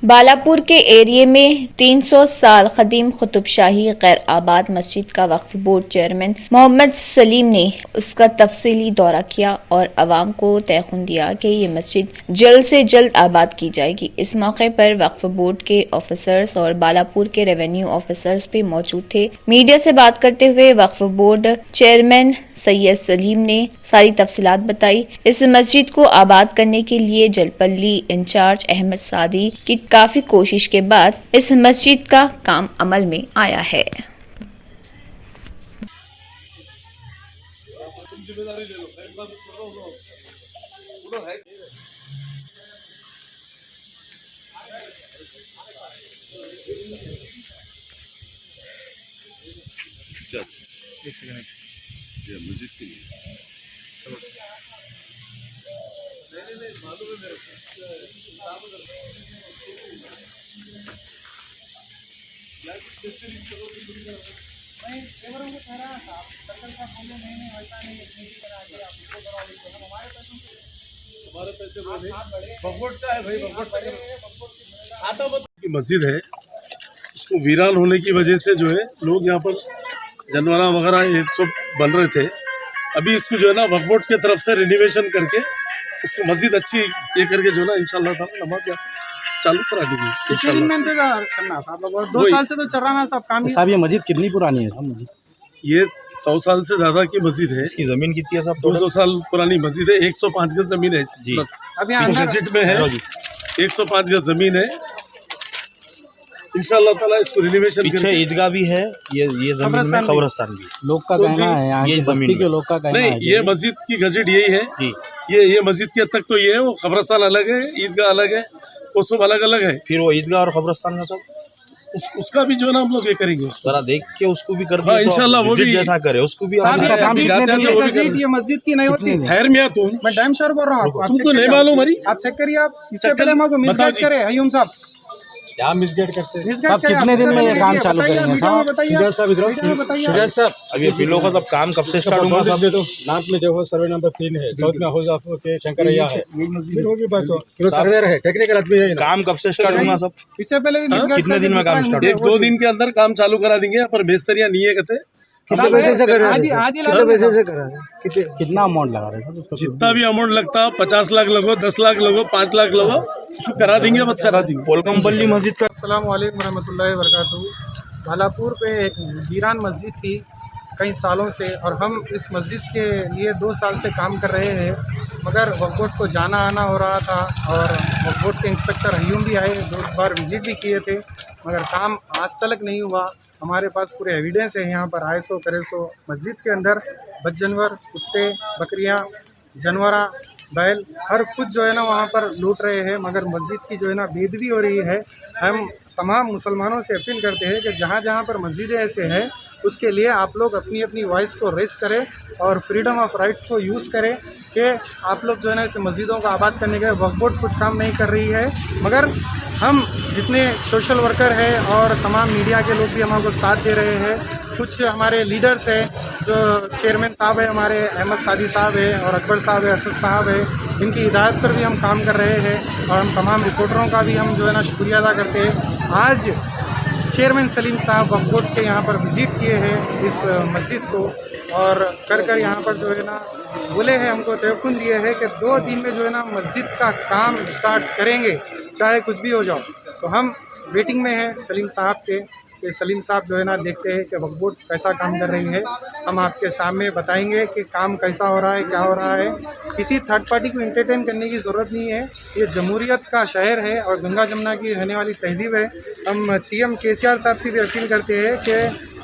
बालापुर के एरिया में 300 साल कदीम कुतुबशाही गैर आबाद मस्जिद का वक्फ बोर्ड चेयरमैन मोहम्मद सलीम ने उसका तफसीली दौरा किया और अवाम को तयखुन दिया कि ये मस्जिद जल्द से जल्द आबाद की जाएगी। इस मौके पर वक्फ बोर्ड के ऑफिसर्स और बालापुर के रेवेन्यू ऑफिसर्स भी मौजूद थे। मीडिया से बात करते हुए वक्फ बोर्ड चेयरमैन सैयद सलीम ने सारी तफसीलात बताई। इस मस्जिद को आबाद करने के लिए जलपल्ली इंचार्ज अहमद सादी की काफी कोशिश के बाद इस मस्जिद का काम अमल में आया है। एक सेकंड ये मस्जिद के लिए नहीं मालूम है हमारे पैसे भगवत का है भाई, भगवत मस्जिद है। उसको वीरान होने की वजह से जो है लोग यहाँ पर जानवर वगैरह ये सब बन रहे थे। अभी इसको जो है ना वक्फ बोर्ड की तरफ से रिनोवेशन करके उसको मस्जिद अच्छी ये करके जो है ना इंशाल्लाह ताला नमाज चालू करा देंगे इंशाल्लाह। 2 साल से तो चल रहा है सब काम। साहब ये मस्जिद कितनी पुरानी है? सब मस्जिद ये 100 साल से ज्यादा की मस्जिद है। इसकी जमीन कितनी है साहब? 200 साल पुरानी मस्जिद है। 105 गज जमीन है बस। अभी मस्जिद में है 105 गज जमीन है। इंशाल्लाह ताला इसको रिनोवेशन पीछे ईदगाह भी है। ये जमीन में कब्रिस्तान भी। लोग का कहना है यहाँ की बस्ती के लोग का कहना है नहीं, ये मस्जिद की गजट यही है। ये मस्जिद के तक तो ये है, वो कब्रिस्तान अलग है, ईदगाह अलग है, वो सब अलग अलग है। फिर वो ईदगाह और कब्रिस्तान का सब उसका भी जो है ना हम लोग ये करेंगे, जरा देख के उसको भी कर हाँ, इंशाल्लाह वो भी जैसा करे उसको भी। ये मस्जिद की नहीं होती। खैर मियां तुम मैं टाइम श्योर बोल रहा हूँ, तुमको नहीं मालूम हरी। आप चेक करिए। आप इससे पहले हम आपको मिसगाइड करे अयूम साहब, क्या मिसगाइड करते हैं? आप कितने दिन में ये काम चालू करेंगे साहब? बताइए साहब अब ये बिलों का सब काम कब से स्टार्ट होगा साहब? तो नॉर्थ में जो है सर्वे नंबर 3 है, साउथ में हाउस ऑफ के शंकरैया है, फिर होगी बात तो सर्वेयर है, टेक्निकल आदमी है। काम कब से स्टार्ट होगा सब? इससे पहले कितने दिन में काम स्टार्ट? 1-2 दिन के अंदर काम चालू करा देंगे। पर बेस्तरिया नहीं है कहते। कितने पैसे से कर रहे हैं? कितने पैसे से कर रहे हैं? कितना अमाउंट लगा रहे हैं? जितना भी अमाउंट लगता 50 लाख लगो, 10 लाख लगो, 5 लाख लगो, उसको करा देंगे, बस करा देंगे। पोलकमपल्ली मस्जिद का अस्सलाम वालेकुम रहमतुल्लाहि व बरकातहू। बालापुर पे एक वीरान मस्जिद थी कई सालों से, और हम इस मस्जिद के लिए 2 साल से काम कर रहे हैं। मगर वक्फ बोर्ड को जाना आना हो रहा था, और वक्फ बोर्ड के इंस्पेक्टर हयूम भी आए, 2 बार विजिट भी किए थे, मगर काम आज तक नहीं हुआ। हमारे पास पूरे एविडेंस है यहाँ पर आए सो करे सो। मस्जिद के अंदर बदजनवर, कुत्ते, बकरियाँ, जानवरा, बैल, हर कुछ जो है ना वहाँ पर लूट रहे हैं। मगर मस्जिद की जो है ना बेदबी हो रही है। हम तमाम मुसलमानों से अपील करते हैं कि जहाँ जहाँ पर मस्जिदें ऐसे हैं उसके लिए आप लोग अपनी अपनी वॉइस को रेस करें और फ्रीडम ऑफ राइट्स को यूज़ करें कि आप लोग जो है ना इस मस्जिदों को आबाद करने के वक्फ बोर्ड कुछ काम नहीं कर रही है। मगर हम जितने सोशल वर्कर हैं और तमाम मीडिया के लोग भी हमको साथ दे रहे हैं। कुछ हमारे लीडर्स हैं, जो चेयरमैन साहब है हमारे, अहमद सादी साहब है और अकबर साहब है, असद साहब है, इनकी हिदायत पर भी हम काम कर रहे हैं। और हम तमाम रिपोर्टरों का भी हम जो है ना शुक्रिया अदा करते हैं। आज चेयरमैन सलीम साहब वक्फ बोर्ड के यहाँ पर विज़िट किए हैं इस मस्जिद को, और कर यहाँ पर जो है ना बोले हैं, हमको तयक़ुन दिए हैं कि 2 दिन में जो है ना मस्जिद का काम स्टार्ट करेंगे, चाहे कुछ भी हो जाओ। तो हम वेटिंग में हैं सलीम साहब के, कि सलीम साहब जो है ना देखते हैं कि वक्फ बोर्ड कैसा काम कर रही है। हम आपके सामने बताएंगे कि काम कैसा हो रहा है, क्या हो रहा है। किसी थर्ड पार्टी को एंटरटेन करने की ज़रूरत नहीं है। ये जमहूरियत का शहर है और गंगा जमुना की रहने वाली तहजीब है। हम सीएम केसीआर साहब से भी अपील करते हैं कि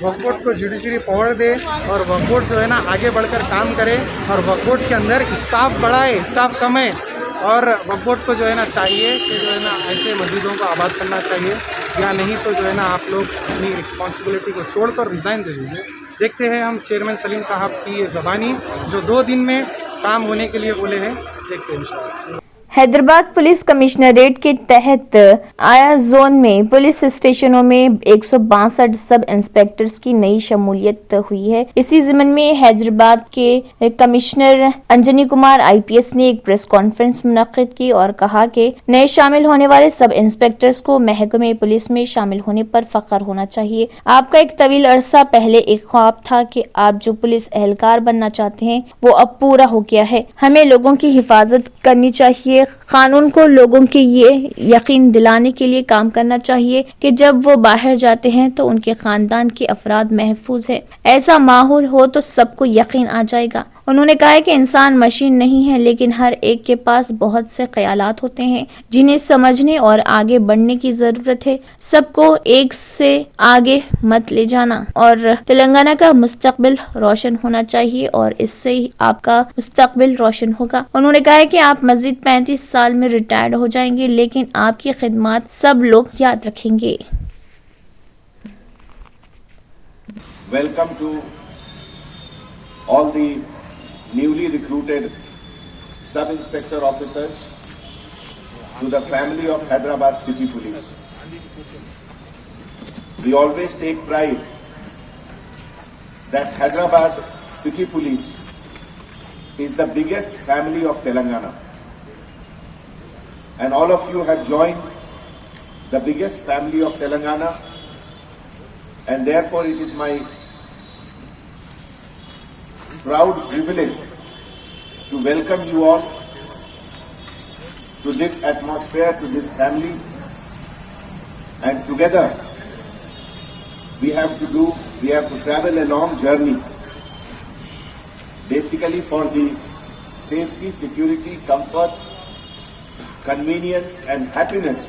वक्फ बोर्ड को जुडिशरी पावर दे और वक्फ बोर्ड जो है ना आगे बढ़कर काम करे, और वक्फ बोर्ड के अंदर स्टाफ बढ़ाए, स्टाफ कम है। और वक्फ बोर्ड को जो है ना चाहिए कि जो है ना ऐसे मस्जिदों को आबाद करना चाहिए, या नहीं तो जो है ना आप लोग अपनी रिस्पॉन्सिबिलिटी को छोड़कर रिज़ाइन दे दीजिए। देखते हैं हम चेयरमैन सलीम साहब की ये ज़बानी जो 2 दिन में काम होने के लिए बोले हैं, देखते हैं इंशाल्लाह। हैदराबाद पुलिस कमिश्नरेट के तहत आया जोन में पुलिस स्टेशनों में 162 सब इंस्पेक्टर्स की नई शमूलियत हुई है। इसी ज़िम्न में हैदराबाद के कमिश्नर अंजनी कुमार IPS ने एक प्रेस कॉन्फ्रेंस मुनक्किद की और कहा कि नए शामिल होने वाले सब इंस्पेक्टर्स को महकमे पुलिस में शामिल होने पर फख्र होना चाहिए। आपका एक तवील अरसा पहले एक ख्वाब था कि आप जो पुलिस एहलकार बनना चाहते हैं वो अब पूरा हो गया है। हमें लोगों की हिफाजत करनी चाहिए। कानून को लोगों के ये यकीन दिलाने के लिए काम करना चाहिए कि जब वो बाहर जाते हैं तो उनके खानदान के अफराद महफूज है। ऐसा माहौल हो तो सबको यकीन आ जाएगा। उन्होंने कहा है कि इंसान मशीन नहीं है, लेकिन हर एक के पास बहुत से ख्यालात होते हैं जिन्हें समझने और आगे बढ़ने की जरूरत है। सबको एक से आगे मत ले जाना और तेलंगाना का मुस्तकबिल रोशन होना चाहिए और इससे ही आपका मुस्तकबिल रोशन होगा। उन्होंने कहा है कि आप मजीद 35 साल में रिटायर्ड हो जाएंगे, लेकिन आपकी खिदमत सब लोग याद रखेंगे। Welcome to all the newly recruited sub-inspector officers to the family of Hyderabad City Police. We always take pride that Hyderabad City Police is the biggest family of Telangana, and all of you have joined the biggest family of Telangana, and therefore it is my proud privilege to welcome you all to this atmosphere, to this family, and together we have to travel a long journey, basically for the safety, security, comfort, convenience and happiness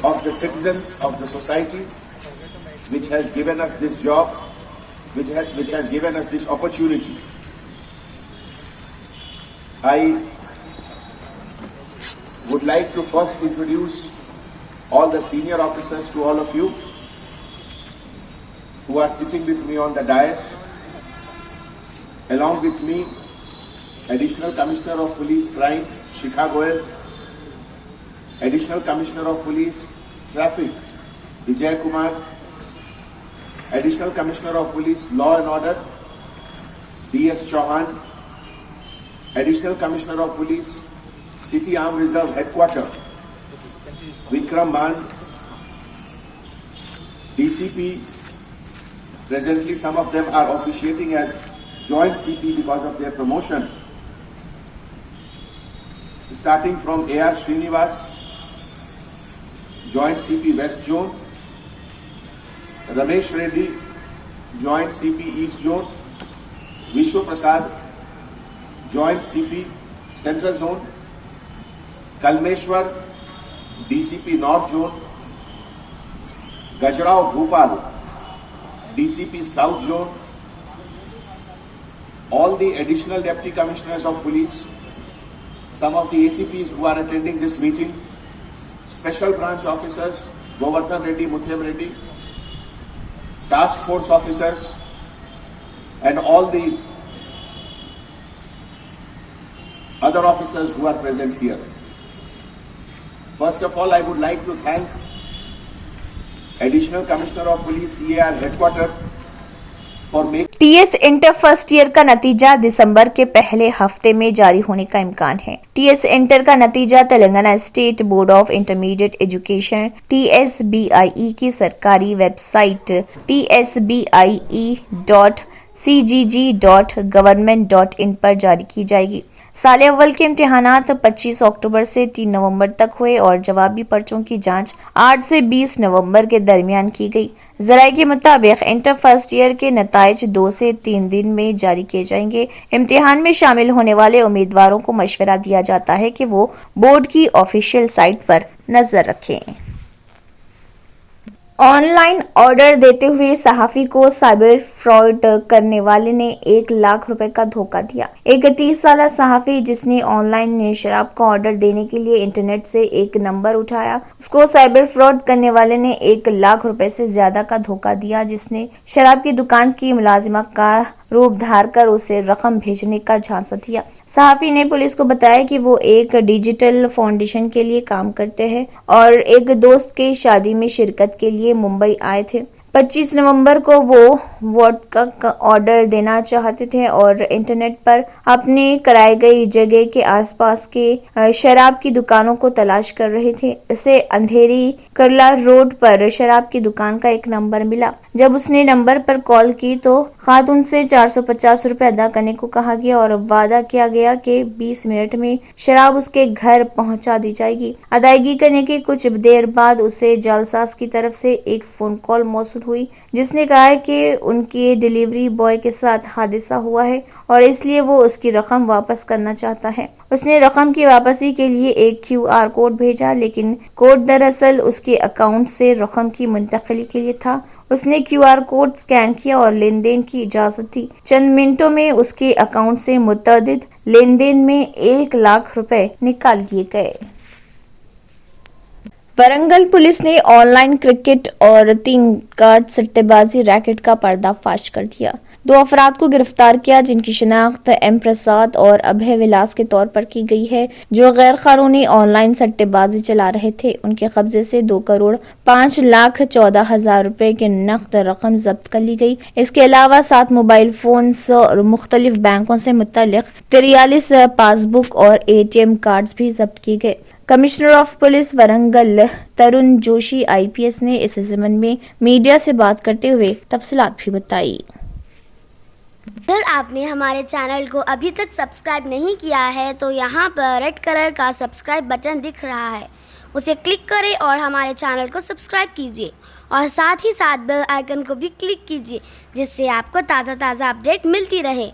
of the citizens of the society which has given us this job, which has given us this opportunity. I would like to first introduce all the senior officers to all of you who are sitting with me on the dais. Along with me, Additional Commissioner of Police Crime, Shikha Goyal, Additional Commissioner of Police Traffic, Vijay Kumar, Additional Commissioner of Police Law and Order, DS Chauhan, Additional Commissioner of Police City Armed Reserve Headquarters, Vikram Maan, DCP. Presently some of them are officiating as Joint CP because of their promotion. Starting from AR Srinivas, Joint CP West Zone, Ramesh Reddy, Joint CP East Zone, Vishwa Prasad, Joint CP Central Zone, Kalmeshwar, DCP North Zone, Gajrao Bhopal, DCP South Zone, all the additional Deputy Commissioners of Police, some of the ACPs who are attending this meeting, Special Branch Officers, Govardhan Reddy, Muthyam Reddy, Task Force Officers, and all the other officers who are present here. First of all, I would like to thank Additional Commissioner of Police CAR Headquarters for making TS inter first year का नतीजा दिसंबर के पहले हफ्ते में जारी होने का इम्कान है। TS इंटर का नतीजा Telangana state board of intermediate education TSBIE की सरकारी वेबसाइट tsbie.cgg.government.in पर जारी की जाएगी। साल अव्वल के इम्तिहानात 25 अक्टूबर से 3 नवंबर तक हुए और जवाबी पर्चों की जांच 8 से 20 नवंबर के दरमियान की गई। जराये के मुताबिक इंटर फर्स्ट ईयर के नताइज 2 से 3 दिन में जारी किए जाएंगे। इम्तिहान में शामिल होने वाले उम्मीदवारों को मशवरा दिया जाता है कि वो बोर्ड की ऑफिशियल साइट पर नजर रखें। ऑनलाइन ऑर्डर देते हुए सहाफी को साइबर फ्रॉड करने वाले ने 1 लाख रुपए का धोखा दिया। एक 30 साल सहाफी जिसने ऑनलाइन शराब का ऑर्डर देने के लिए इंटरनेट से एक नंबर उठाया, उसको साइबर फ्रॉड करने वाले ने 1 लाख रुपए से ज्यादा का धोखा दिया, जिसने शराब की दुकान की मुलाजिमा का रूप धार कर उसे रकम भेजने का झांसा दिया। सहाफी ने पुलिस को बताया कि वो एक डिजिटल फाउंडेशन के लिए काम करते हैं और एक दोस्त के शादी में शिरकत के लिए मुंबई आए थे। 25 नवंबर को वो वोडका का ऑर्डर देना चाहते थे और इंटरनेट पर अपने कराई गई जगह के आसपास के शराब की दुकानों को तलाश कर रहे थे। उसे अंधेरी करला रोड पर शराब की दुकान का एक नंबर मिला। जब उसने नंबर पर कॉल की तो खातून से 450 रुपए अदा करने को कहा गया और वादा किया गया कि 20 मिनट में शराब उसके घर पहुंचा दी जाएगी। अदायगी करने के कुछ देर बाद उसे जालसाज की तरफ से एक फोन कॉल मौसूल हुई, जिसने कहा कि उनके डिलीवरी बॉय के साथ हादसा हुआ है और इसलिए वो उसकी रकम वापस करना चाहता है। उसने रकम की वापसी के लिए एक QR कोड भेजा, लेकिन कोड दरअसल उसके अकाउंट से रकम की मुंतकिली के लिए था। उसने QR कोड स्कैन किया और लेन देन की इजाजत दी। चंद मिनटों में उसके अकाउंट से मुतअद्दिद लेन देन में 1 लाख रुपए निकाल लिए गए। वरंगल पुलिस ने ऑनलाइन क्रिकेट और 3 कार्ड सट्टेबाजी रैकेट का पर्दाफाश कर दिया। 2 अफराद को गिरफ्तार किया, जिनकी शिनाख्त M प्रसाद और अभय विलास के तौर पर की गई है, जो गैर कानूनी ऑनलाइन सट्टेबाजी चला रहे थे। उनके कब्जे से 2,05,14,000 रुपए के नकद रकम जब्त कर ली गई। इसके अलावा 7 मोबाइल फोन्स और मुख्तलिफ बैंकों से मुतल्लिक 43 पासबुक और ATM कार्ड भी जब्त किए गए। Commissioner of police Warangal Tarun Joshi IPS ने इस संबंध में मीडिया से बात करते हुए तफसीलात भी बताई। अगर आपने हमारे चैनल को अभी तक सब्सक्राइब नहीं किया है तो यहाँ पर रेड कलर का सब्सक्राइब बटन दिख रहा है, उसे क्लिक करें और हमारे चैनल को सब्सक्राइब कीजिए और साथ ही साथ बेल आइकन को भी क्लिक कीजिए, जिससे आपको ताज़ा अपडेट मिलती रहे।